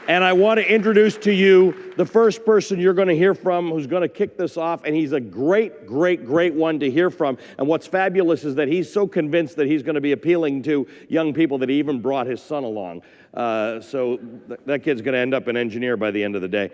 And I want to introduce to you the first person you're going to hear from who's going to kick this off, and he's a great, great, great one to hear from. And what's fabulous is that he's so convinced that he's going to be appealing to young people that he even brought his son along. So that kid's going to end up an engineer by the end of the day.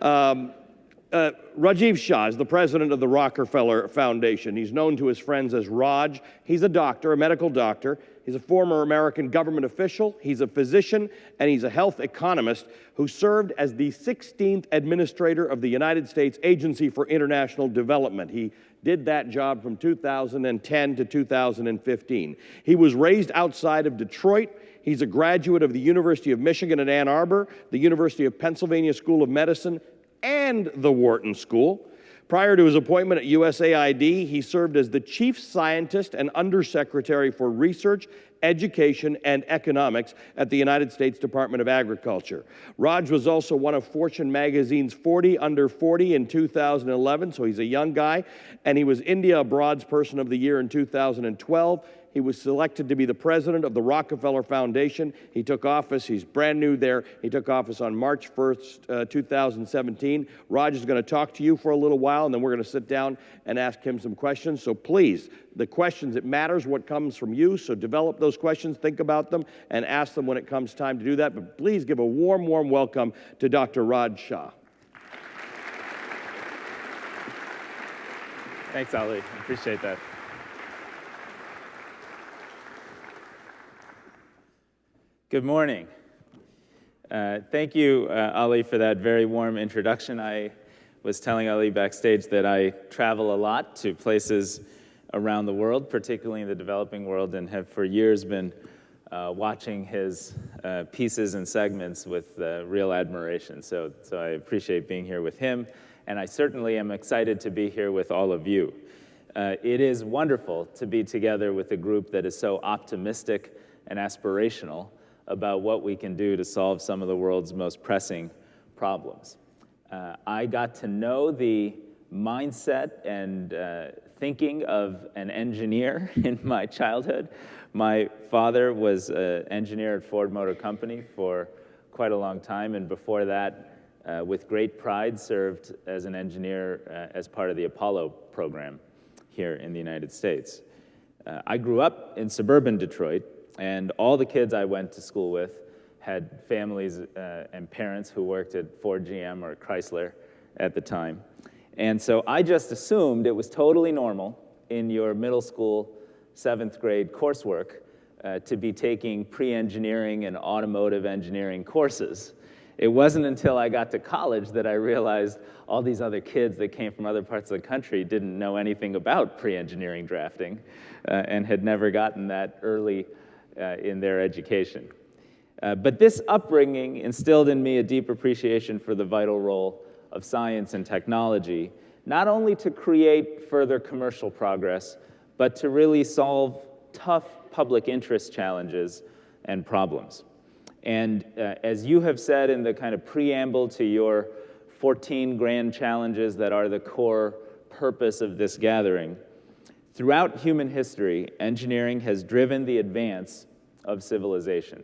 Rajiv Shah is the president of the Rockefeller Foundation. He's known to his friends as Raj. He's a doctor, a medical doctor. He's a former American government official. He's a physician, and he's a health economist who served as the 16th administrator of the United States Agency for International Development. He did that job from 2010 to 2015. He was raised outside of Detroit. He's a graduate of the University of Michigan in Ann Arbor, the University of Pennsylvania School of Medicine, and the Wharton School. Prior to his appointment at USAID, he served as the chief scientist and undersecretary for research, education, and economics at the United States Department of Agriculture. Raj was also one of Fortune magazine's 40 Under 40 in 2011, so he's a young guy, and he was India Abroad's Person of the Year in 2012. He was selected to be the president of the Rockefeller Foundation. He took office, he's brand new there. He took office on March 1st, 2017. Raj is going to talk to you for a little while, and then we're going to sit down and ask him some questions. So please, the questions, it matters what comes from you, so develop those questions, think about them, and ask them when it comes time to do that. But please give a warm, warm welcome to Dr. Raj Shah. Thanks, Ali. I appreciate that. Good morning. Thank you, Ali, for that very warm introduction. I was telling Ali backstage that I travel a lot to places around the world, particularly in the developing world, and have for years been watching his pieces and segments with real admiration. So I appreciate being here with him, and I certainly am excited to be here with all of you. It is wonderful to be together with a group that is so optimistic and aspirational about what we can do to solve some of the world's most pressing problems. I got to know the mindset and thinking of an engineer in my childhood. My father was an engineer at Ford Motor Company for quite a long time, and before that, with great pride, served as an engineer as part of the Apollo program here in the United States. I grew up in suburban Detroit, and all the kids I went to school with had families and parents who worked at Ford, GM, or Chrysler at the time. And so I just assumed it was totally normal in your middle school 7th grade coursework to be taking pre-engineering and automotive engineering courses. It wasn't until I got to college that I realized all these other kids that came from other parts of the country didn't know anything about pre-engineering drafting and had never gotten that early in their education. But this upbringing instilled in me a deep appreciation for the vital role of science and technology, not only to create further commercial progress, but to really solve tough public interest challenges and problems. And as you have said in the kind of preamble to your 14 grand challenges that are the core purpose of this gathering, throughout human history, engineering has driven the advance of civilization.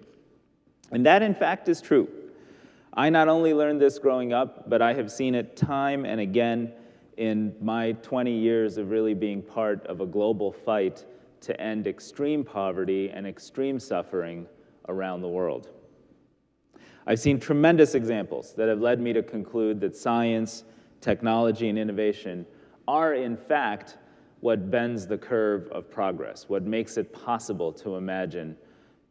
And that, in fact, is true. I not only learned this growing up, but I have seen it time and again in my 20 years of really being part of a global fight to end extreme poverty and extreme suffering around the world. I've seen tremendous examples that have led me to conclude that science, technology, and innovation are, in fact, what bends the curve of progress, what makes it possible to imagine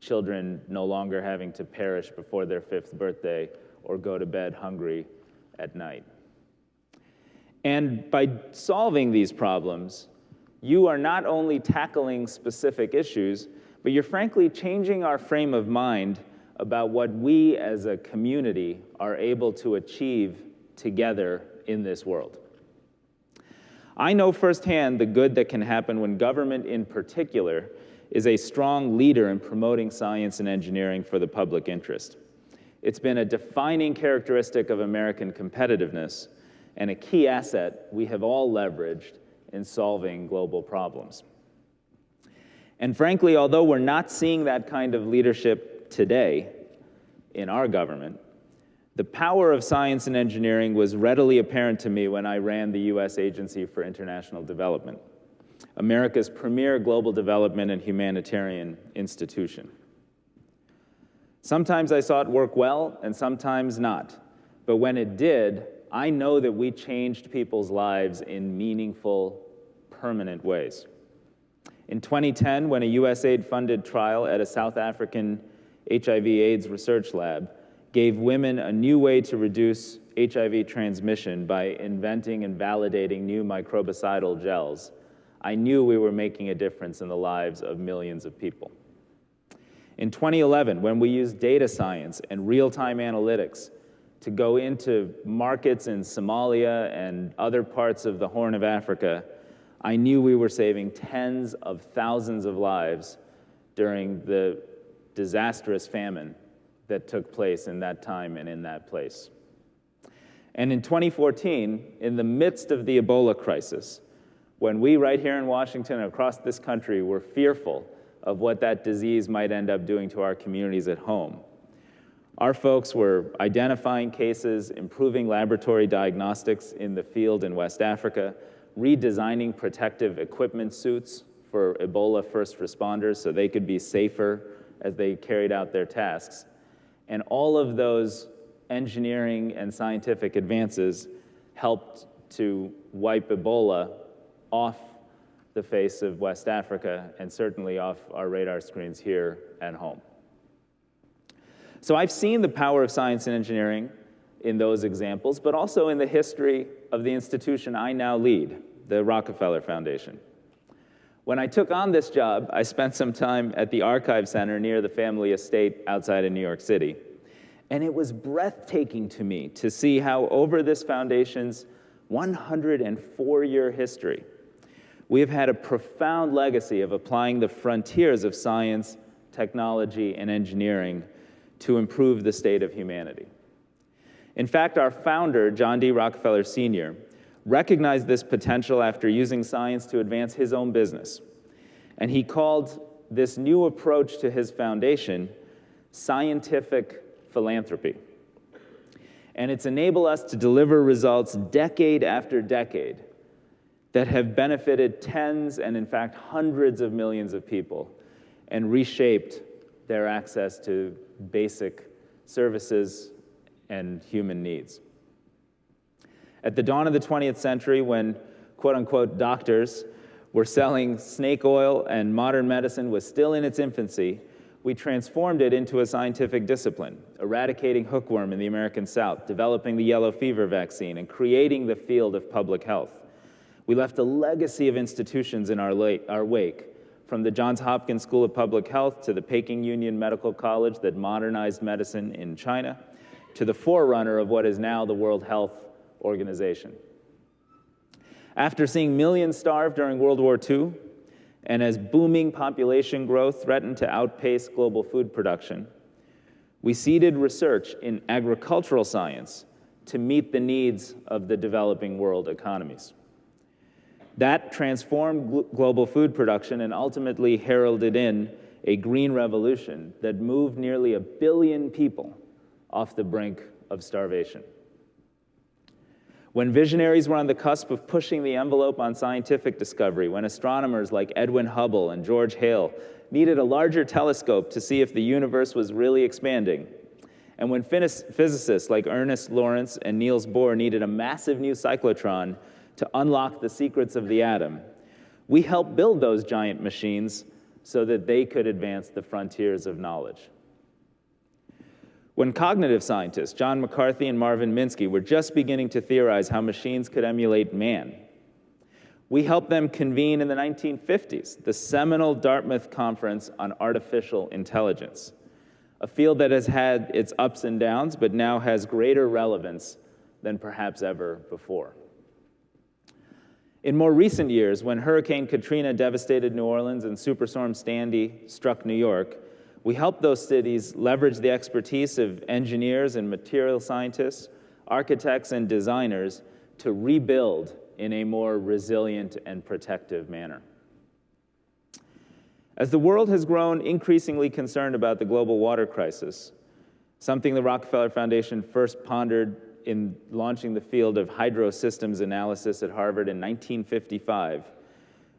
children no longer having to perish before their 5th birthday or go to bed hungry at night. And by solving these problems, you are not only tackling specific issues, but you're frankly changing our frame of mind about what we as a community are able to achieve together in this world. I know firsthand the good that can happen when government in particular is a strong leader in promoting science and engineering for the public interest. It's been a defining characteristic of American competitiveness and a key asset we have all leveraged in solving global problems. And frankly, although we're not seeing that kind of leadership today in our government, The power of science and engineering was readily apparent to me when I ran the U.S. Agency for International Development, America's premier global development and humanitarian institution. Sometimes I saw it work well, and sometimes not. But when it did, I know that we changed people's lives in meaningful, permanent ways. In 2010, when a USAID-funded trial at a South African HIV/AIDS research lab gave women a new way to reduce HIV transmission by inventing and validating new microbicidal gels, I knew we were making a difference in the lives of millions of people. In 2011, when we used data science and real-time analytics to go into markets in Somalia and other parts of the Horn of Africa, I knew we were saving tens of thousands of lives during the disastrous famine that took place in that time and in that place. And in 2014, in the midst of the Ebola crisis, when we right here in Washington and across this country were fearful of what that disease might end up doing to our communities at home, our folks were identifying cases, improving laboratory diagnostics in the field in West Africa, redesigning protective equipment suits for Ebola first responders so they could be safer as they carried out their tasks. And all of those engineering and scientific advances helped to wipe Ebola off the face of West Africa and certainly off our radar screens here at home. So I've seen the power of science and engineering in those examples, but also in the history of the institution I now lead, the Rockefeller Foundation. When I took on this job, I spent some time at the Archive Center near the family estate outside of New York City. And it was breathtaking to me to see how over this foundation's 104-year history, we have had a profound legacy of applying the frontiers of science, technology, and engineering to improve the state of humanity. In fact, our founder, John D. Rockefeller Sr., recognized this potential after using science to advance his own business. And he called this new approach to his foundation scientific philanthropy. And it's enabled us to deliver results decade after decade that have benefited tens and in fact hundreds of millions of people and reshaped their access to basic services and human needs. At the dawn of the 20th century, when quote-unquote doctors were selling snake oil and modern medicine was still in its infancy, we transformed it into a scientific discipline, eradicating hookworm in the American South, developing the yellow fever vaccine, and creating the field of public health. We left a legacy of institutions in our wake, from the Johns Hopkins School of Public Health to the Peking Union Medical College that modernized medicine in China, to the forerunner of what is now the World Health Organization. After seeing millions starve during World War II, and as booming population growth threatened to outpace global food production, we seeded research in agricultural science to meet the needs of the developing world economies. That transformed global food production and ultimately heralded in a green revolution that moved nearly 1 billion people off the brink of starvation. When visionaries were on the cusp of pushing the envelope on scientific discovery, when astronomers like Edwin Hubble and George Hale needed a larger telescope to see if the universe was really expanding, and when physicists like Ernest Lawrence and Niels Bohr needed a massive new cyclotron to unlock the secrets of the atom, we helped build those giant machines so that they could advance the frontiers of knowledge. When cognitive scientists John McCarthy and Marvin Minsky were just beginning to theorize how machines could emulate man, we helped them convene in the 1950s the seminal Dartmouth Conference on Artificial Intelligence, a field that has had its ups and downs, but now has greater relevance than perhaps ever before. In more recent years, when Hurricane Katrina devastated New Orleans and Superstorm Sandy struck New York, we helped those cities leverage the expertise of engineers and material scientists, architects and designers to rebuild in a more resilient and protective manner. As the world has grown increasingly concerned about the global water crisis, something the Rockefeller Foundation first pondered in launching the field of hydrosystems analysis at Harvard in 1955.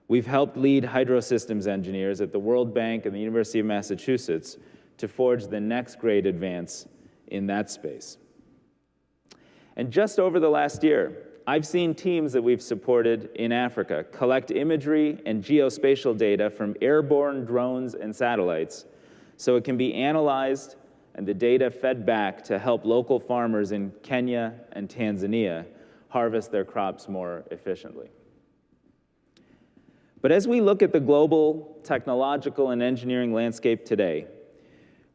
We've helped lead hydrosystems engineers at the World Bank and the University of Massachusetts to forge the next great advance in that space. And just over the last year, I've seen teams that we've supported in Africa collect imagery and geospatial data from airborne drones and satellites so it can be analyzed and the data fed back to help local farmers in Kenya and Tanzania harvest their crops more efficiently. But as we look at the global technological and engineering landscape today,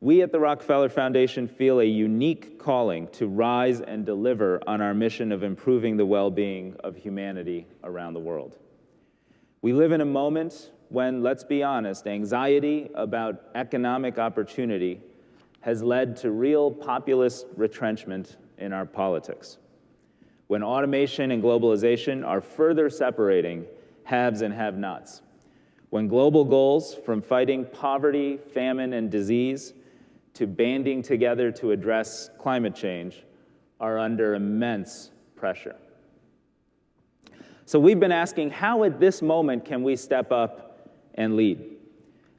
we at the Rockefeller Foundation feel a unique calling to rise and deliver on our mission of improving the well-being of humanity around the world. We live in a moment when, let's be honest, anxiety about economic opportunity has led to real populist retrenchment in our politics. When automation and globalization are further separating haves and have-nots. When global goals, from fighting poverty, famine, and disease, to banding together to address climate change, are under immense pressure. So we've been asking, how at this moment can we step up and lead?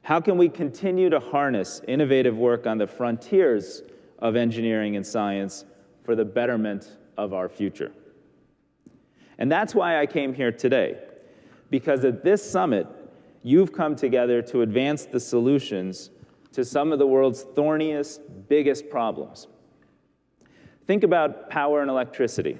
How can we continue to harness innovative work on the frontiers of engineering and science for the betterment of our future? And that's why I came here today, because at this summit, you've come together to advance the solutions to some of the world's thorniest, biggest problems. Think about power and electricity.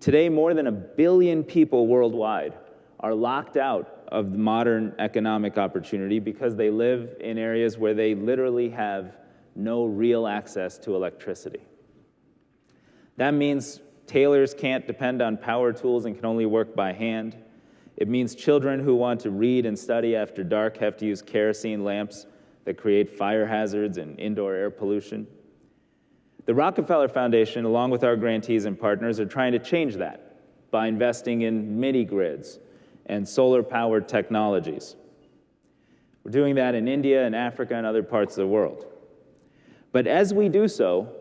Today, more than 1 billion people worldwide are locked out of the modern economic opportunity because they live in areas where they literally have no real access to electricity. That means tailors can't depend on power tools and can only work by hand. It means children who want to read and study after dark have to use kerosene lamps that create fire hazards and indoor air pollution. The Rockefeller Foundation, along with our grantees and partners, are trying to change that by investing in mini-grids and solar-powered technologies. We're doing that in India and Africa and other parts of the world. But as we do so,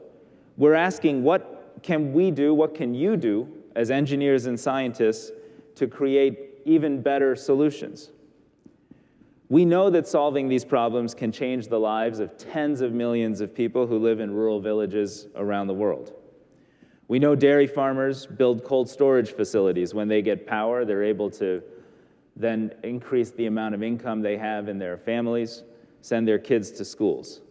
we're asking, what can we do, what can you do as engineers and scientists to create even better solutions? We know that solving these problems can change the lives of tens of millions of people who live in rural villages around the world. We know dairy farmers build cold storage facilities. When they get power, they're able to then increase the amount of income they have in their families, send their kids to schools.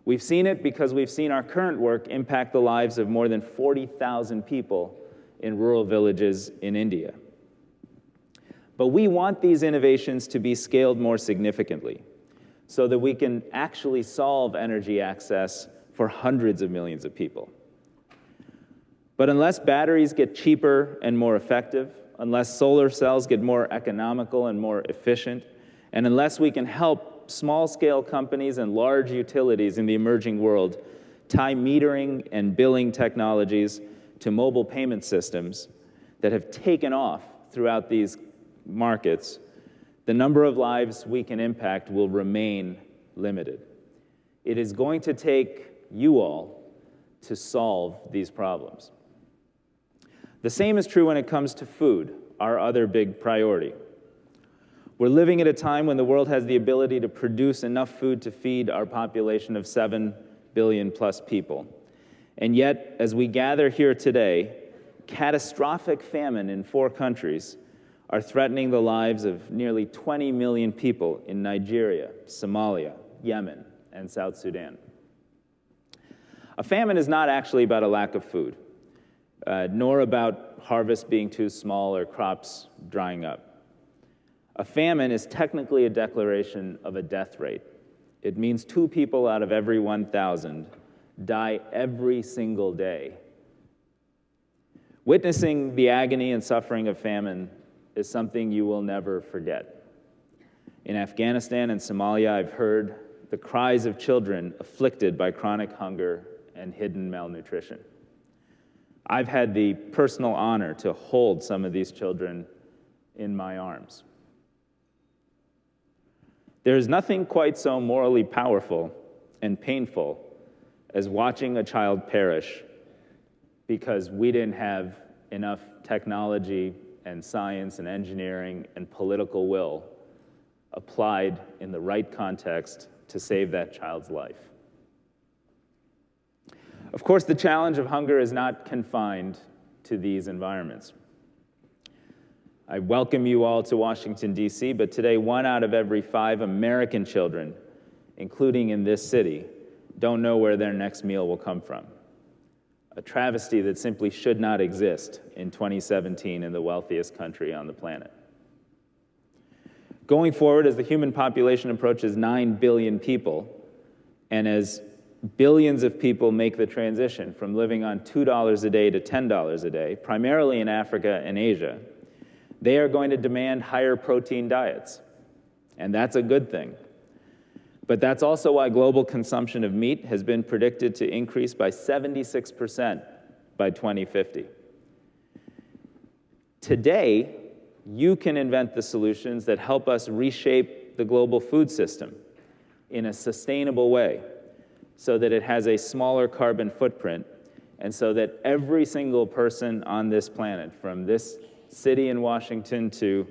We've seen it because we've seen our current work impact the lives of more than 40,000 people in rural villages in India. But we want these innovations to be scaled more significantly so that we can actually solve energy access for hundreds of millions of people. But unless batteries get cheaper and more effective, unless solar cells get more economical and more efficient, and unless we can help small-scale companies and large utilities in the emerging world tie metering and billing technologies to mobile payment systems that have taken off throughout these markets, the number of lives we can impact will remain limited. It is going to take you all to solve these problems. The same is true when it comes to food, our other big priority. We're living at a time when the world has the ability to produce enough food to feed our population of 7 billion plus people. And yet, as we gather here today, catastrophic famine in 4 countries are threatening the lives of nearly 20 million people in Nigeria, Somalia, Yemen, and South Sudan. A famine is not actually about a lack of food, nor about harvests being too small or crops drying up. A famine is technically a declaration of a death rate. It means 2 people out of every 1,000 die every single day. Witnessing the agony and suffering of famine is something you will never forget. In Afghanistan and Somalia, I've heard the cries of children afflicted by chronic hunger and hidden malnutrition. I've had the personal honor to hold some of these children in my arms. There is nothing quite so morally powerful and painful as watching a child perish because we didn't have enough technology and science and engineering and political will applied in the right context to save that child's life. Of course, the challenge of hunger is not confined to these environments. I welcome you all to Washington, D.C., but today 1 out of every 5 American children, including in this city, don't know where their next meal will come from. A travesty that simply should not exist in 2017 in the wealthiest country on the planet. Going forward, as the human population approaches 9 billion people, and as billions of people make the transition from living on $2 a day to $10 a day, primarily in Africa and Asia, they are going to demand higher protein diets. And that's a good thing. But that's also why global consumption of meat has been predicted to increase by 76% by 2050. Today, you can invent the solutions that help us reshape the global food system in a sustainable way so that it has a smaller carbon footprint and so that every single person on this planet, from this city in Washington to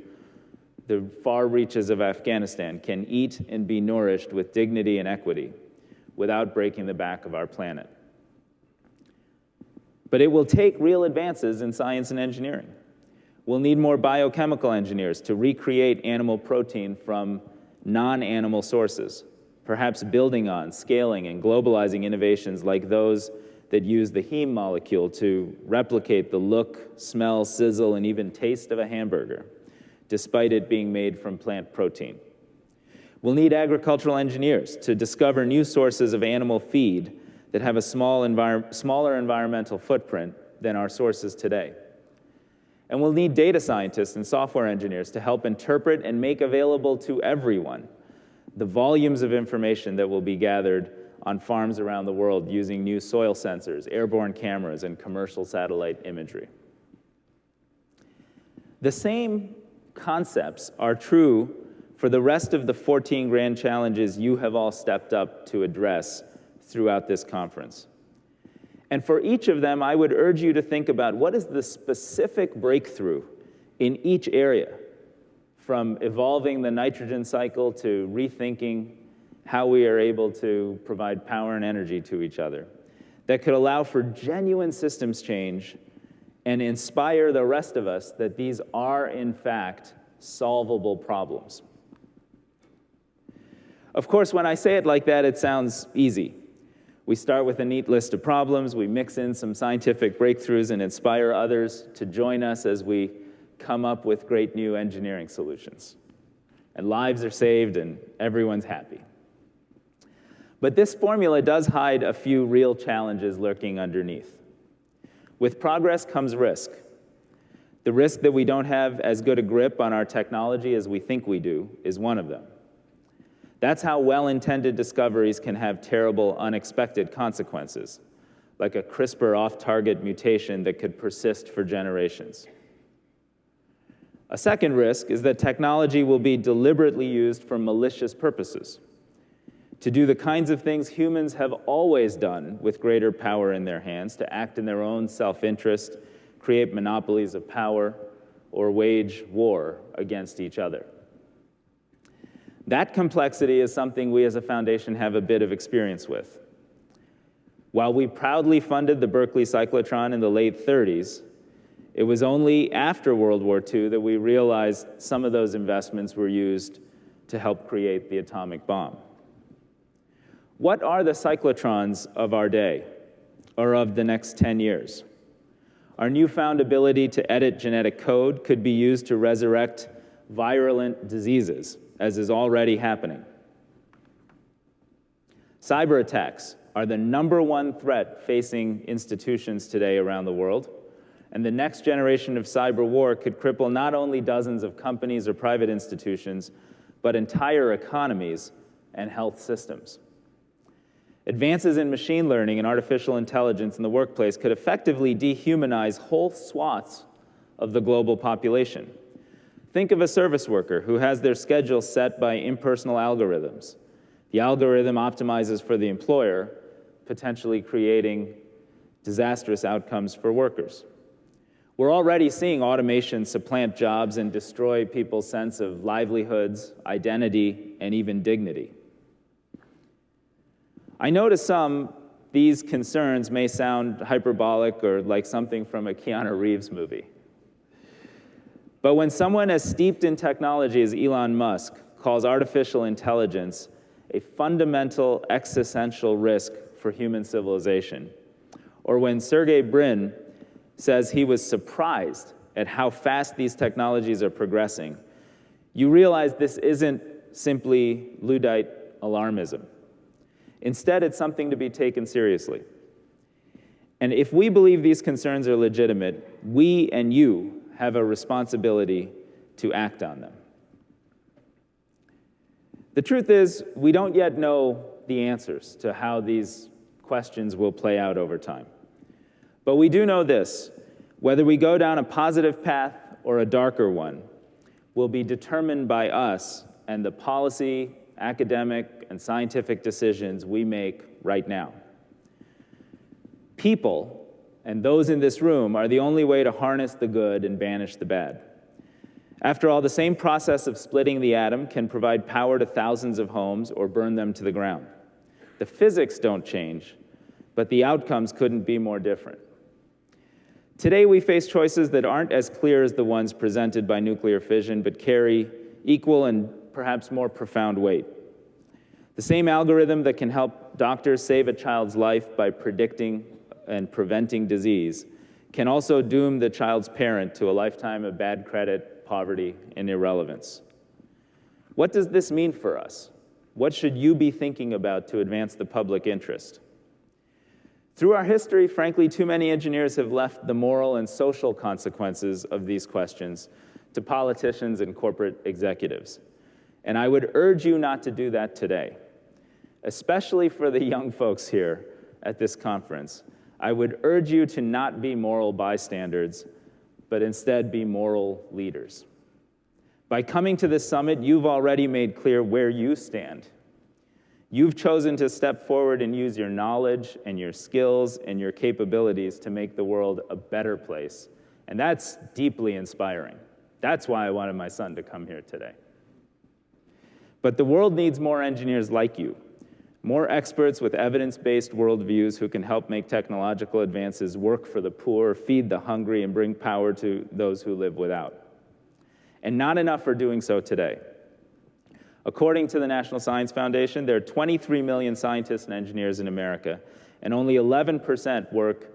the far reaches of Afghanistan, can eat and be nourished with dignity and equity without breaking the back of our planet. But it will take real advances in science and engineering. We'll need more biochemical engineers to recreate animal protein from non-animal sources, perhaps building on, scaling, and globalizing innovations like those that use the heme molecule to replicate the look, smell, sizzle, and even taste of a hamburger, despite it being made from plant protein. We'll need agricultural engineers to discover new sources of animal feed that have a smaller environmental footprint than our sources today. And we'll need data scientists and software engineers to help interpret and make available to everyone the volumes of information that will be gathered on farms around the world using new soil sensors, airborne cameras, and commercial satellite imagery. The same concepts are true for the rest of the 14 grand challenges you have all stepped up to address throughout this conference. And for each of them, I would urge you to think about what is the specific breakthrough in each area, from evolving the nitrogen cycle to rethinking how we are able to provide power and energy to each other, that could allow for genuine systems change and inspire the rest of us that these are, in fact, solvable problems. Of course, when I say it like that, it sounds easy. We start with a neat list of problems, we mix in some scientific breakthroughs and inspire others to join us as we come up with great new engineering solutions. And lives are saved and everyone's happy. But this formula does hide a few real challenges lurking underneath. With progress comes risk. The risk that we don't have as good a grip on our technology as we think we do is one of them. That's how well-intended discoveries can have terrible, unexpected consequences, like a CRISPR off-target mutation that could persist for generations. A second risk is that technology will be deliberately used for malicious purposes, to do the kinds of things humans have always done with greater power in their hands, to act in their own self-interest, create monopolies of power, or wage war against each other. That complexity is something we as a foundation have a bit of experience with. While we proudly funded the Berkeley cyclotron in the late 30s, it was only after World War II that we realized some of those investments were used to help create the atomic bomb. What are the cyclotrons of our day, or of the next 10 years? Our newfound ability to edit genetic code could be used to resurrect virulent diseases, as is already happening. Cyber attacks are the #1 threat facing institutions today around the world, and the next generation of cyber war could cripple not only dozens of companies or private institutions, but entire economies and health systems. Advances in machine learning and artificial intelligence in the workplace could effectively dehumanize whole swaths of the global population. Think of a service worker who has their schedule set by impersonal algorithms. The algorithm optimizes for the employer, potentially creating disastrous outcomes for workers. We're already seeing automation supplant jobs and destroy people's sense of livelihoods, identity, and even dignity. I know to some, these concerns may sound hyperbolic or like something from a Keanu Reeves movie. But when someone as steeped in technology as Elon Musk calls artificial intelligence a fundamental existential risk for human civilization, or when Sergey Brin says he was surprised at how fast these technologies are progressing, you realize this isn't simply Luddite alarmism. Instead, it's something to be taken seriously. And if we believe these concerns are legitimate, we and you have a responsibility to act on them. The truth is, we don't yet know the answers to how these questions will play out over time. But we do know this: whether we go down a positive path or a darker one will be determined by us and the policy, academic, and scientific decisions we make right now. People, and those in this room, are the only way to harness the good and banish the bad. After all, the same process of splitting the atom can provide power to thousands of homes or burn them to the ground. The physics don't change, but the outcomes couldn't be more different. Today, we face choices that aren't as clear as the ones presented by nuclear fission, but carry equal and perhaps more profound weight. The same algorithm that can help doctors save a child's life by predicting and preventing disease can also doom the child's parent to a lifetime of bad credit, poverty, and irrelevance. What does this mean for us? What should you be thinking about to advance the public interest? Through our history, frankly, too many engineers have left the moral and social consequences of these questions to politicians and corporate executives. And I would urge you not to do that today, especially for the young folks here at this conference. I would urge you to not be moral bystanders, but instead be moral leaders. By coming to this summit, you've already made clear where you stand. You've chosen to step forward and use your knowledge and your skills and your capabilities to make the world a better place. And that's deeply inspiring. That's why I wanted my son to come here today. But the world needs more engineers like you, more experts with evidence-based worldviews who can help make technological advances work for the poor, feed the hungry, and bring power to those who live without. And not enough are doing so today. According to the National Science Foundation, there are 23 million scientists and engineers in America, and only 11% work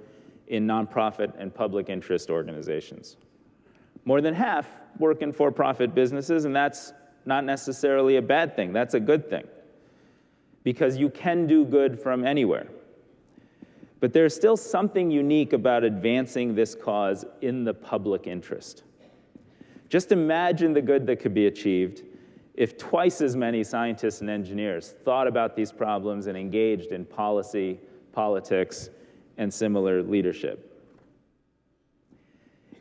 in nonprofit and public interest organizations. More than half work in for-profit businesses, and that's not necessarily a bad thing. That's a good thing, because you can do good from anywhere. But there's still something unique about advancing this cause in the public interest. Just imagine the good that could be achieved if twice as many scientists and engineers thought about these problems and engaged in policy, politics, and similar leadership.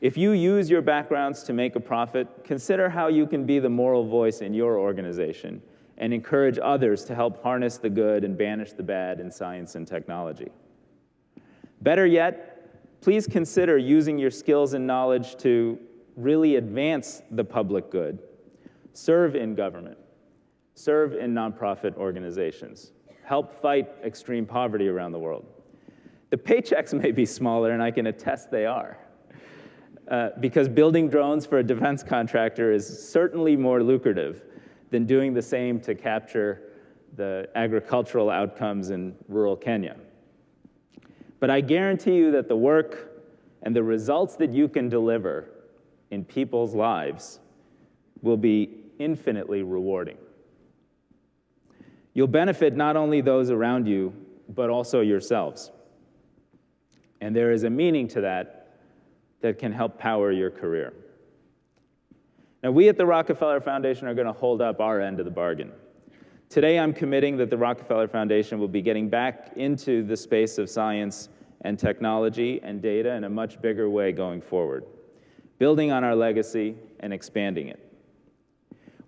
If you use your backgrounds to make a profit, consider how you can be the moral voice in your organization and encourage others to help harness the good and banish the bad in science and technology. Better yet, please consider using your skills and knowledge to really advance the public good. Serve in government, serve in nonprofit organizations, help fight extreme poverty around the world. The paychecks may be smaller, and I can attest they are, because building drones for a defense contractor is certainly more lucrative than doing the same to capture the agricultural outcomes in rural Kenya. But I guarantee you that the work and the results that you can deliver in people's lives will be infinitely rewarding. You'll benefit not only those around you, but also yourselves. And there is a meaning to that that can help power your career. Now, we at the Rockefeller Foundation are going to hold up our end of the bargain. Today, I'm committing that the Rockefeller Foundation will be getting back into the space of science and technology and data in a much bigger way going forward, building on our legacy and expanding it.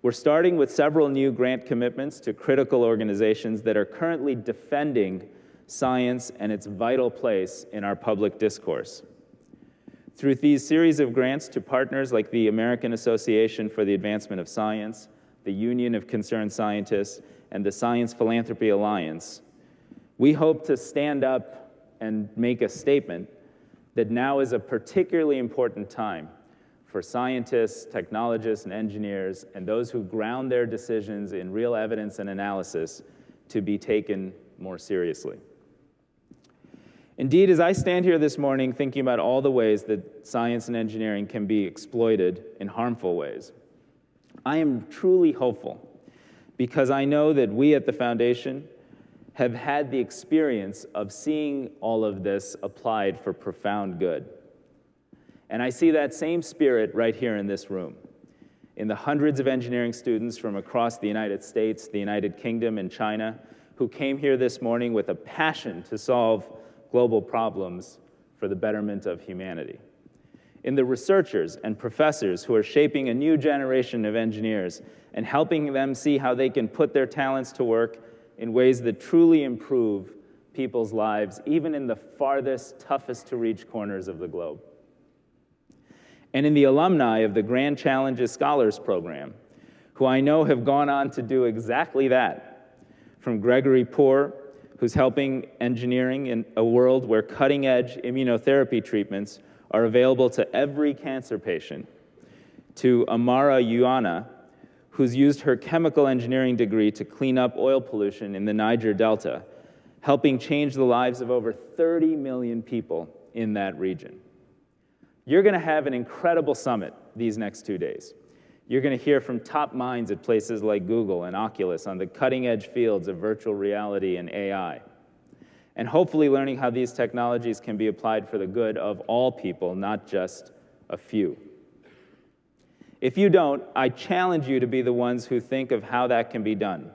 We're starting with several new grant commitments to critical organizations that are currently defending science, and its vital place in our public discourse. Through these series of grants to partners like the American Association for the Advancement of Science, the Union of Concerned Scientists, and the Science Philanthropy Alliance, we hope to stand up and make a statement that now is a particularly important time for scientists, technologists, and engineers, and those who ground their decisions in real evidence and analysis to be taken more seriously. Indeed, as I stand here this morning thinking about all the ways that science and engineering can be exploited in harmful ways, I am truly hopeful because I know that we at the Foundation have had the experience of seeing all of this applied for profound good. And I see that same spirit right here in this room, in the hundreds of engineering students from across the United States, the United Kingdom, and China who came here this morning with a passion to solve global problems for the betterment of humanity. In the researchers and professors who are shaping a new generation of engineers and helping them see how they can put their talents to work in ways that truly improve people's lives, even in the farthest, toughest to reach corners of the globe. And in the alumni of the Grand Challenges Scholars Program, who I know have gone on to do exactly that, from Gregory Poor, who's helping engineering in a world where cutting-edge immunotherapy treatments are available to every cancer patient, to Amara Yuana, who's used her chemical engineering degree to clean up oil pollution in the Niger Delta, helping change the lives of over 30 million people in that region. You're going to have an incredible summit these next 2 days. You're going to hear from top minds at places like Google and Oculus on the cutting-edge fields of virtual reality and AI, and hopefully learning how these technologies can be applied for the good of all people, not just a few. If you don't, I challenge you to be the ones who think of how that can be done,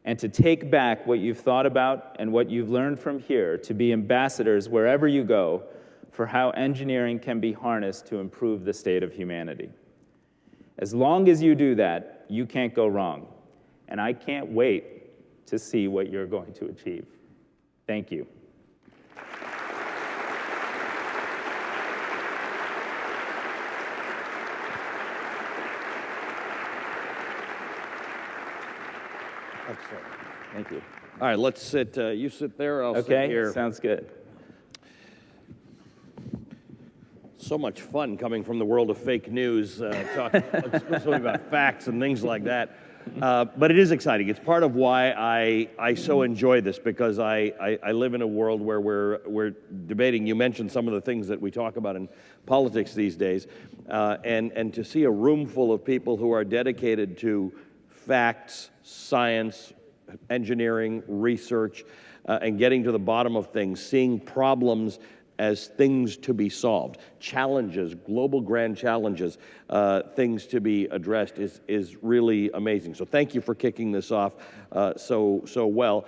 and to take back what you've thought about and what you've learned from here to be ambassadors wherever you go for how engineering can be harnessed to improve the state of humanity. As long as you do that, you can't go wrong, and I can't wait to see what you're going to achieve. Thank you. Excellent. Thank you. All right, let's sit. You sit there, I'll sit here. Okay, sounds good. So much fun coming from the world of fake news, talking especially about facts and things like that. But it is exciting. It's part of why I so enjoy this, because I live in a world where we're debating. You mentioned some of the things that we talk about in politics these days, and to see a room full of people who are dedicated to facts, science, engineering, research, and getting to the bottom of things, seeing problems as things to be solved, challenges, global grand challenges, things to be addressed is really amazing. So thank you for kicking this off so well.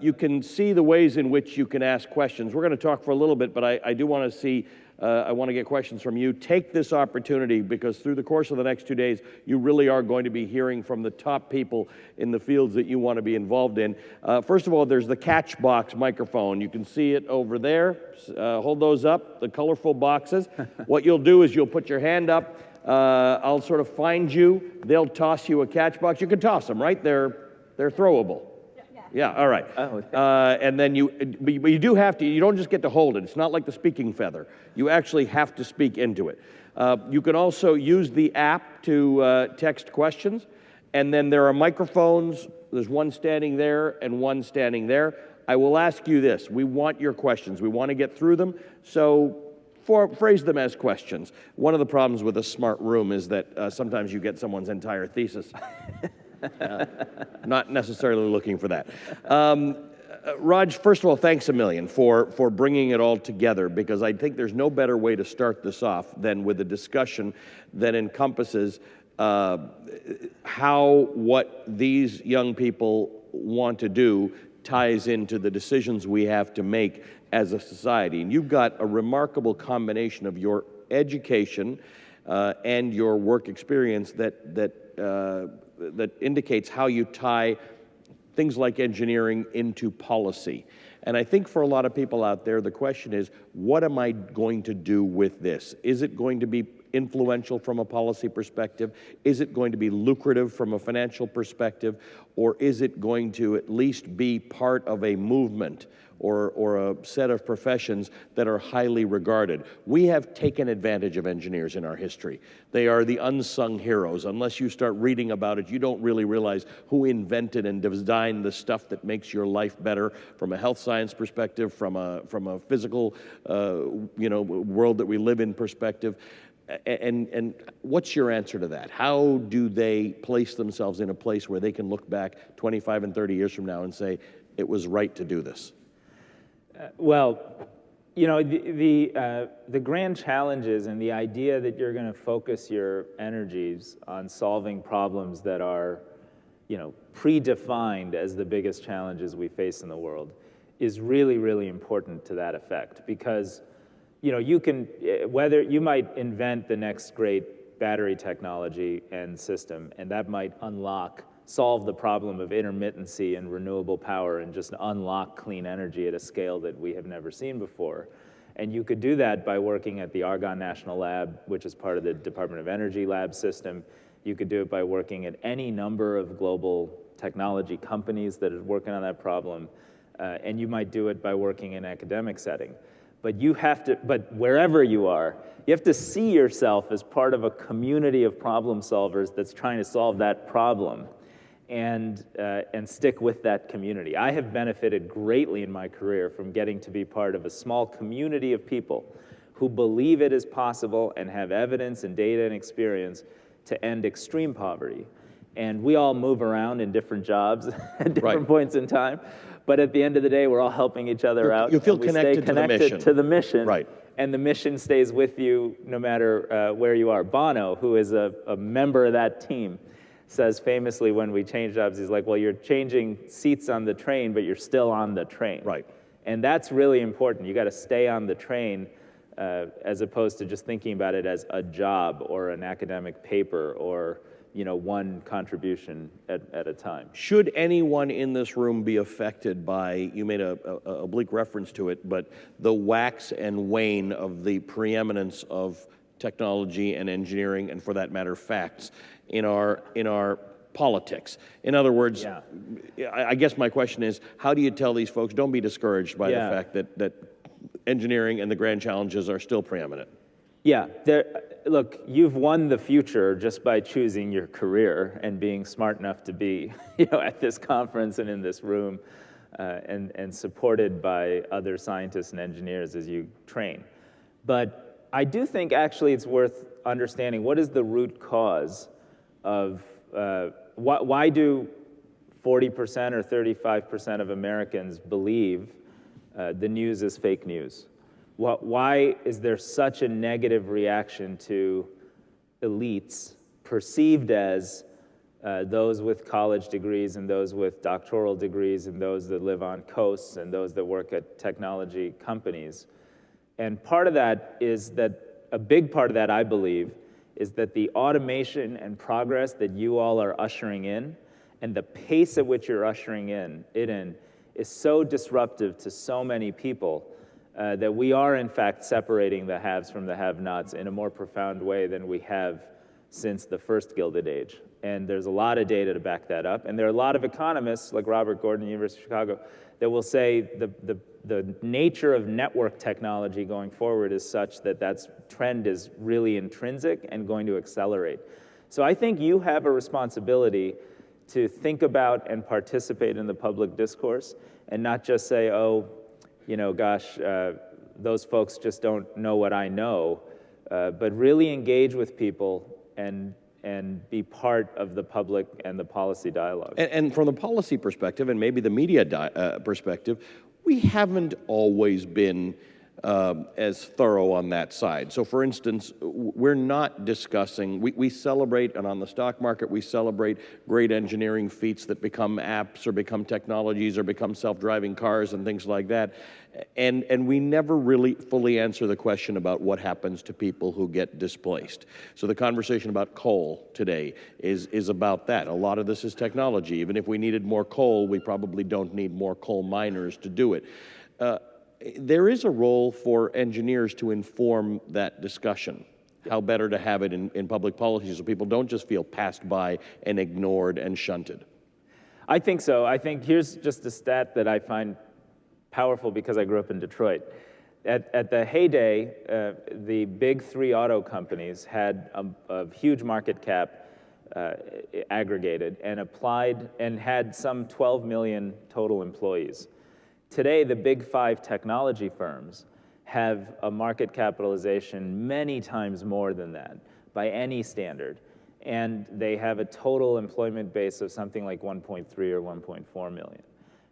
You can see the ways in which you can ask questions. We're going to talk for a little bit, but I do want to see, I want to get questions from you. Take this opportunity, because through the course of the next 2 days, you really are going to be hearing from the top people in the fields that you want to be involved in. First of all, there's the catch box microphone. You can see it over there. Hold those up, the colorful boxes. What you'll do is you'll put your hand up. I'll sort of find you. They'll toss you a catch box. You can toss them, right? They're throwable. Yeah, all right. Oh. And then but you do have to, you don't just get to hold it. It's not like the speaking feather. You actually have to speak into it. You can also use the app to text questions. And then there are microphones. There's one standing there and one standing there. I will ask you this. We want your questions. We want to get through them. So phrase them as questions. One of the problems with a smart room is that sometimes you get someone's entire thesis. Not necessarily looking for that. Raj, first of all, thanks a million for bringing it all together, because I think there's no better way to start this off than with a discussion that encompasses how what these young people want to do ties into the decisions we have to make as a society. And you've got a remarkable combination of your education and your work experience that indicates how you tie things like engineering into policy. And I think for a lot of people out there, the question is, what am I going to do with this? Is it going to be influential from a policy perspective? Is it going to be lucrative from a financial perspective? Or is it going to at least be part of a movement or a set of professions that are highly regarded? We have taken advantage of engineers in our history. They are the unsung heroes. Unless you start reading about it, you don't really realize who invented and designed the stuff that makes your life better from a health science perspective, from a physical world that we live in perspective. And what's your answer to that? How do they place themselves in a place where they can look back 25 and 30 years from now and say, it was right to do this? Well, you know, the grand challenges and the idea that you're going to focus your energies on solving problems that are, you know, predefined as the biggest challenges we face in the world is really, really important to that effect. Because, you know, you might invent the next great battery technology and system, and that might solve the problem of intermittency and renewable power and just unlock clean energy at a scale that we have never seen before. And you could do that by working at the Argonne National Lab, which is part of the Department of Energy lab system. You could do it by working at any number of global technology companies that are working on that problem. And you might do it by working in an academic setting. But wherever you are, you have to see yourself as part of a community of problem solvers that's trying to solve that problem and stick with that community. I have benefited greatly in my career from getting to be part of a small community of people who believe it is possible and have evidence and data and experience to end extreme poverty. And we all move around in different jobs at different points in time. But at the end of the day, we're all helping each other out. You feel connected to the mission. Right. And the mission stays with you no matter where you are. Bono, who is a member of that team, says famously when we change jobs, he's like, well, you're changing seats on the train, but you're still on the train. Right. And that's really important. You got to stay on the train as opposed to just thinking about it as a job or an academic paper or, you know, one contribution at a time. Should anyone in this room be affected by, you made a oblique reference to it, but the wax and wane of the preeminence of technology and engineering, and for that matter, facts, in our politics? In other words, I guess my question is, how do you tell these folks, don't be discouraged by the fact that engineering and the grand challenges are still preeminent? Yeah, look, you've won the future just by choosing your career and being smart enough to be, you know, at this conference and in this room and supported by other scientists and engineers as you train. But I do think actually it's worth understanding what is the root cause of, why do 40% or 35% of Americans believe the news is fake news? Why is there such a negative reaction to elites perceived as those with college degrees and those with doctoral degrees and those that live on coasts and those that work at technology companies? And part of that is that, a big part of that, I believe, is that the automation and progress that you all are ushering in and the pace at which you're ushering it in is so disruptive to so many people that we are, in fact, separating the haves from the have-nots in a more profound way than we have since the first Gilded Age. And there's a lot of data to back that up. And there are a lot of economists, like Robert Gordon, University of Chicago, that will say the nature of network technology going forward is such that that trend is really intrinsic and going to accelerate. So I think you have a responsibility to think about and participate in the public discourse and not just say, oh, you know, gosh, those folks just don't know what I know, but really engage with people and be part of the public and the policy dialogue. And from the policy perspective, and maybe the media perspective, we haven't always been as thorough on that side. So for instance, we're not discussing, we celebrate, and on the stock market, we celebrate great engineering feats that become apps or become technologies or become self-driving cars and things like that. And we never really fully answer the question about what happens to people who get displaced. So the conversation about coal today is about that. A lot of this is technology. Even if we needed more coal, we probably don't need more coal miners to do it. There is a role for engineers to inform that discussion, how better to have it in public policy so people don't just feel passed by and ignored and shunted. I think so. I think here's just a stat that I find powerful because I grew up in Detroit. At the heyday, the big three auto companies had a huge market cap aggregated and applied and had some 12 million total employees. Today, the big five technology firms have a market capitalization many times more than that by any standard. And they have a total employment base of something like 1.3 or 1.4 million.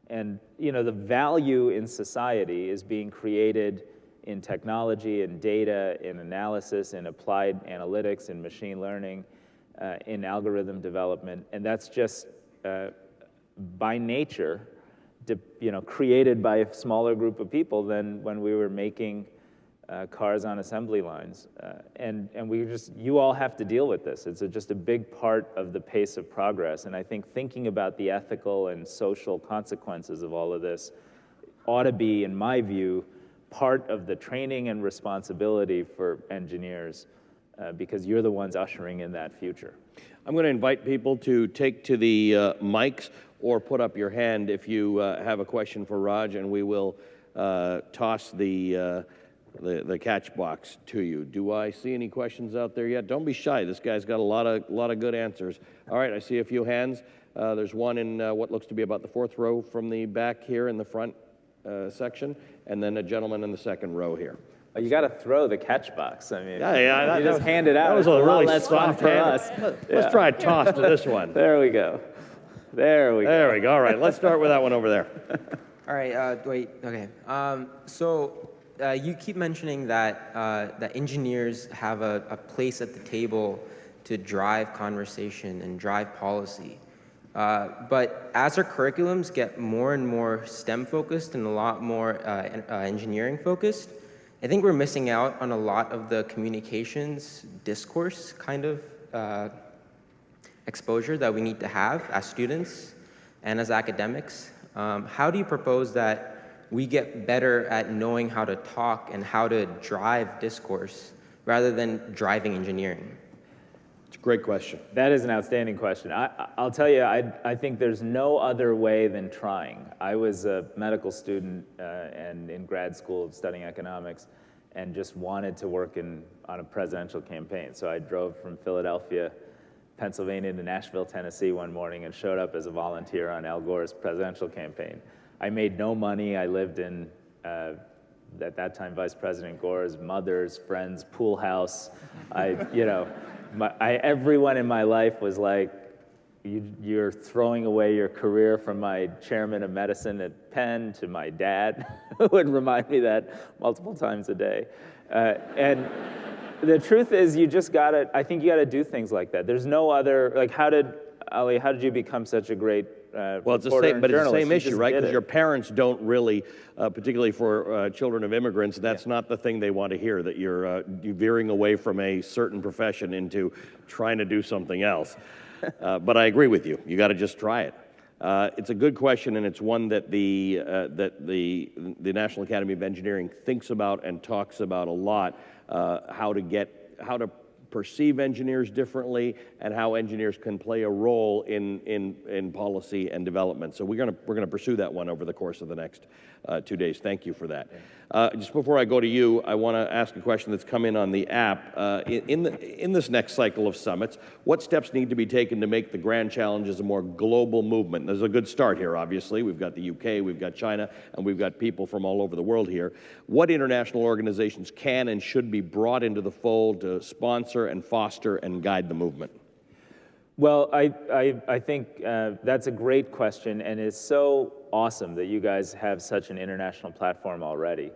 And the value in society is being created in technology, in data, in analysis, in applied analytics, in machine learning, in algorithm development. And that's just by nature created by a smaller group of people than when we were making cars on assembly lines. And you all have to deal with this. It's just a big part of the pace of progress. And I think thinking about the ethical and social consequences of all of this ought to be, in my view, part of the training and responsibility for engineers, because you're the ones ushering in that future. I'm going to invite people to take to the mics or put up your hand if you have a question for Raj, and we will toss the catch box to you. Do I see any questions out there yet? Don't be shy. This guy's got a lot of good answers. All right, I see a few hands. There's one in what looks to be about the fourth row from the back here in the front section, and then a gentleman in the second row here. Oh, you got to throw the catch box. I mean, yeah, you just hand it out. That was a really lot less fun for us. Let's try a toss to this one. There we go. There we go. All right, let's start with that one over there. All right, wait, okay. So you keep mentioning that that engineers have a place at the table to drive conversation and drive policy. But as our curriculums get more and more STEM focused and a lot more engineering focused, I think we're missing out on a lot of the communications discourse kind of exposure that we need to have as students and as academics. How do you propose that we get better at knowing how to talk and how to drive discourse rather than driving engineering? It's a great question. That is an outstanding question. I'll tell you, I think there's no other way than trying. I was a medical student and in grad school studying economics and just wanted to work on a presidential campaign. So I drove from Philadelphia, Pennsylvania to Nashville, Tennessee one morning and showed up as a volunteer on Al Gore's presidential campaign. I made no money. I lived in, at that time, Vice President Gore's mother's friend's pool house. Everyone in my life was like, you're throwing away your career, from my chairman of medicine at Penn to my dad, who would remind me that multiple times a day. And the truth is, I think you gotta do things like that. There's no other, like, how did you become such a great well, it's the same issue, right? Because your parents don't really, particularly for children of immigrants, that's not the thing they want to hear, that you're veering away from a certain profession into trying to do something else. But I agree with you. You got to just try it. It's a good question, and it's one that the National Academy of Engineering thinks about and talks about a lot. How to perceive engineers differently, and how engineers can play a role in policy and development. So we're gonna pursue that one over the course of the next 2 days. Thank you for that. Just before I go to you, I want to ask a question that's come in on the app. In this next cycle of summits, what steps need to be taken to make the Grand Challenges a more global movement? There's a good start here, obviously. We've got the UK, we've got China, and we've got people from all over the world here. What international organizations can and should be brought into the fold to sponsor and foster and guide the movement? Well, I think that's a great question, and it's so awesome that you guys have such an international platform already.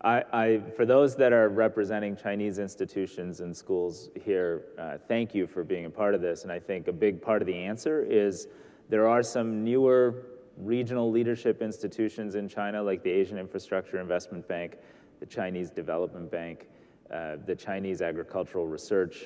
For those that are representing Chinese institutions and schools here, thank you for being a part of this. And I think a big part of the answer is there are some newer regional leadership institutions in China, like the Asian Infrastructure Investment Bank, the Chinese Development Bank, the Chinese Agricultural Research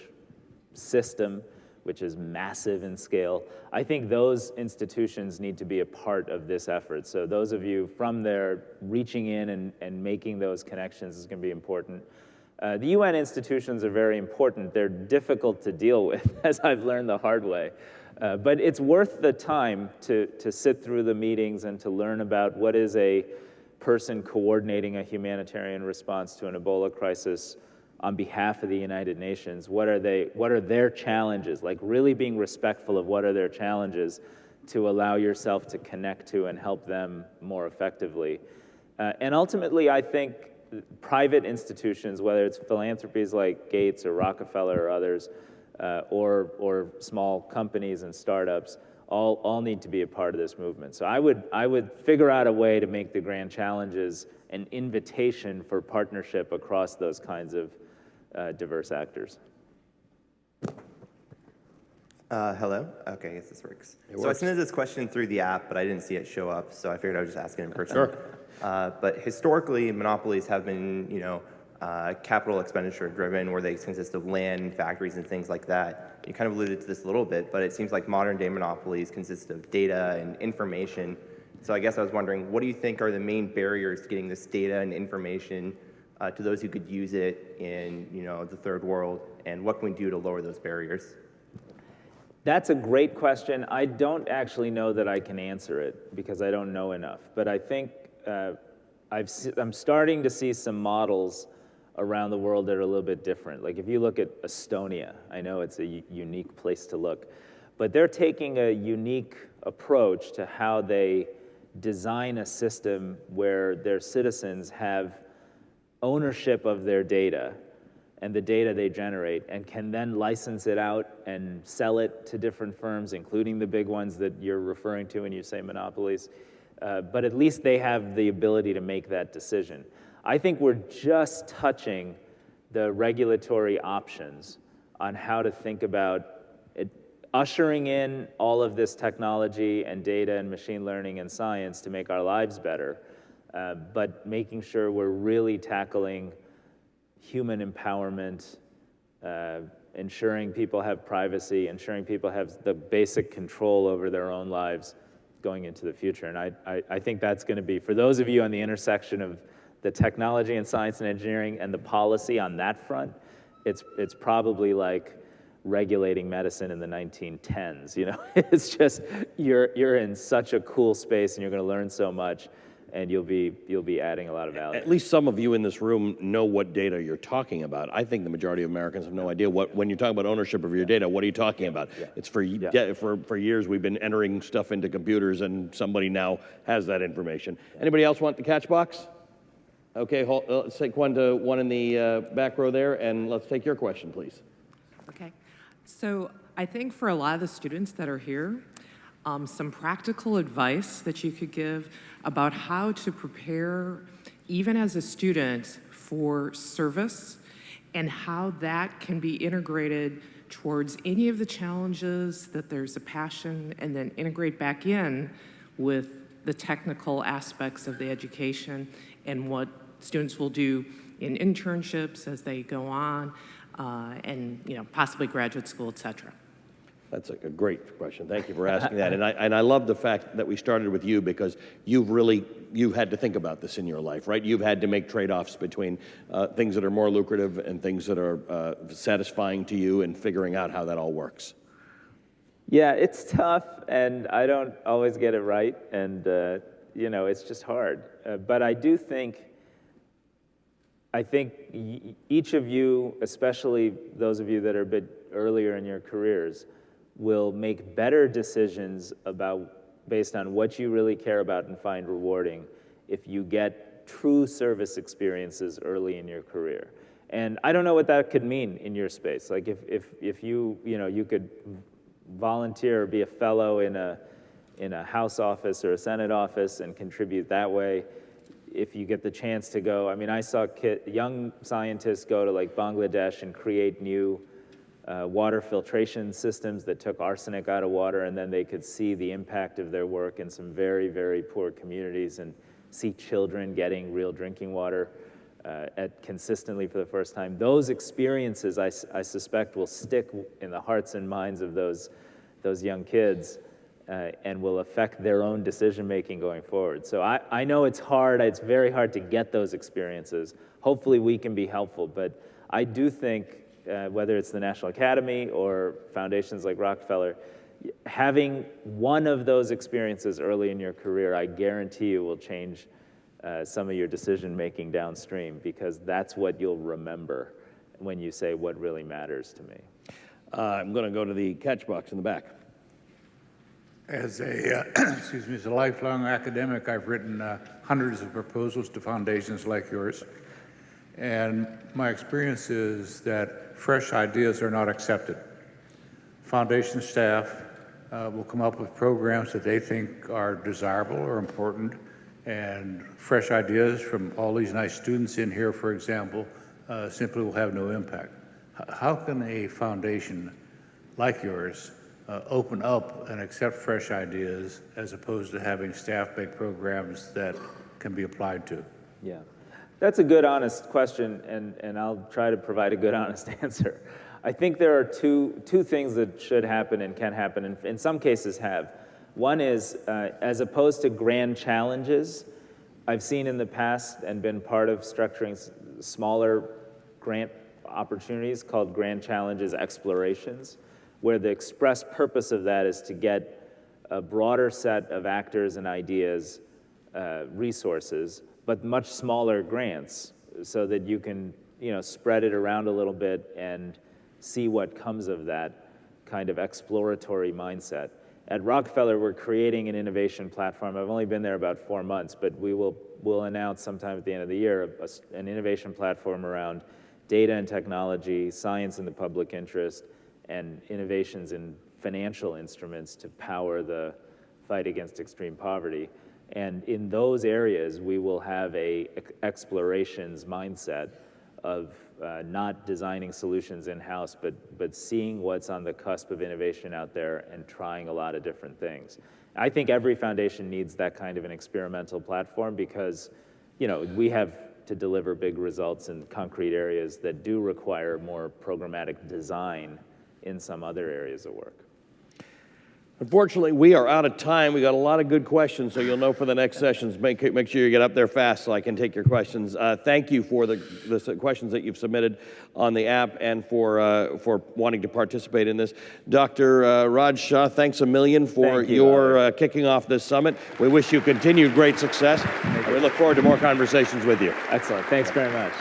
System, which is massive in scale. I think those institutions need to be a part of this effort. So those of you from there reaching in and making those connections is going to be important. The UN institutions are very important. They're difficult to deal with, as I've learned the hard way. But it's worth the time to sit through the meetings and to learn about what is a person coordinating a humanitarian response to an Ebola crisis on behalf of the United Nations. What are their challenges? Like really being respectful of what are their challenges to allow yourself to connect to and help them more effectively. And ultimately, I think private institutions, whether it's philanthropies like Gates or Rockefeller or others, or small companies and startups, all need to be a part of this movement. So I would figure out a way to make the Grand Challenges an invitation for partnership across those kinds of diverse actors. Hello? Okay, I guess this works. So I submitted this question through the app, but I didn't see it show up, so I figured I would just ask it in person. Sure. But historically, monopolies have been, capital expenditure driven, where they consist of land, factories, and things like that. You kind of alluded to this a little bit, but it seems like modern day monopolies consist of data and information. So I guess I was wondering, what do you think are the main barriers to getting this data and information to those who could use it in, the third world, and what can we do to lower those barriers? That's a great question. I don't actually know that I can answer it because I don't know enough. But I think I'm starting to see some models around the world that are a little bit different. Like if you look at Estonia, I know it's a unique place to look, but they're taking a unique approach to how they design a system where their citizens have ownership of their data and the data they generate, and can then license it out and sell it to different firms, including the big ones that you're referring to when you say monopolies. But at least they have the ability to make that decision. I think we're just touching the regulatory options on how to think about ushering in all of this technology and data and machine learning and science to make our lives better, but making sure we're really tackling human empowerment, ensuring people have privacy, ensuring people have the basic control over their own lives going into the future. And I think that's going to be, for those of you on the intersection of the technology and science and engineering and the policy on that front, it's probably like regulating medicine in the 1910s. It's just you're in such a cool space and you're going to learn so much, and you'll be adding a lot of value. At least some of you in this room know what data you're talking about. I think the majority of Americans have no idea when you're talking about ownership of your data, what are you talking about? Yeah. It's for years we've been entering stuff into computers, and somebody now has that information. Anybody else want the catch box? Okay, let's take one in the back row there, and let's take your question, please. Okay, so I think for a lot of the students that are here, some practical advice that you could give about how to prepare, even as a student, for service, and how that can be integrated towards any of the challenges that there's a passion, and then integrate back in with the technical aspects of the education and what students will do in internships as they go on, and possibly graduate school, et cetera. That's a great question. Thank you for asking that. And I love the fact that we started with you, because you've had to think about this in your life, right? You've had to make trade-offs between things that are more lucrative and things that are satisfying to you, and figuring out how that all works. Yeah, it's tough, and I don't always get it right, and it's just hard. But I think each of you, especially those of you that are a bit earlier in your careers, will make better decisions based on what you really care about and find rewarding if you get true service experiences early in your career. And I don't know what that could mean in your space. Like if you could volunteer or be a fellow in a House office or a Senate office and contribute that way, if you get the chance to go, I mean, I saw young scientists go to like Bangladesh and create new water filtration systems that took arsenic out of water, and then they could see the impact of their work in some very, very poor communities and see children getting real drinking water consistently for the first time. Those experiences, I suspect, will stick in the hearts and minds of those young kids and will affect their own decision-making going forward. So I know it's hard, it's very hard to get those experiences. Hopefully we can be helpful, but I do think whether it's the National Academy or foundations like Rockefeller, having one of those experiences early in your career, I guarantee you will change some of your decision-making downstream, because that's what you'll remember when you say what really matters to me. I'm going to go to the catch box in the back. As a, excuse me, as a lifelong academic, I've written hundreds of proposals to foundations like yours. And my experience is that fresh ideas are not accepted. Foundation staff will come up with programs that they think are desirable or important, and fresh ideas from all these nice students in here, for example, simply will have no impact. How can a foundation like yours open up and accept fresh ideas as opposed to having staff make programs that can be applied to? Yeah, that's a good, honest question, and I'll try to provide a good, honest answer. I think there are two things that should happen and can happen, and in some cases have. One is, as opposed to grand challenges, I've seen in the past and been part of structuring smaller grant opportunities called Grand Challenges Explorations, where the express purpose of that is to get a broader set of actors and ideas, resources, but much smaller grants, so that you can, spread it around a little bit and see what comes of that kind of exploratory mindset. At Rockefeller, we're creating an innovation platform. I've only been there about 4 months, but we'll announce sometime at the end of the year an innovation platform around data and technology, science in the public interest, and innovations in financial instruments to power the fight against extreme poverty. And in those areas, we will have a explorations mindset of not designing solutions in-house, but seeing what's on the cusp of innovation out there and trying a lot of different things. I think every foundation needs that kind of an experimental platform, because we have to deliver big results in concrete areas that do require more programmatic design in some other areas of work. Unfortunately, we are out of time. We got a lot of good questions, so you'll know for the next sessions. Make sure you get up there fast so I can take your questions. Thank you for the questions that you've submitted on the app and for wanting to participate in this. Dr. Raj Shah, thanks a million for your kicking off this summit. We wish you continued great success. We look forward to more conversations with you. Excellent. Thanks very much.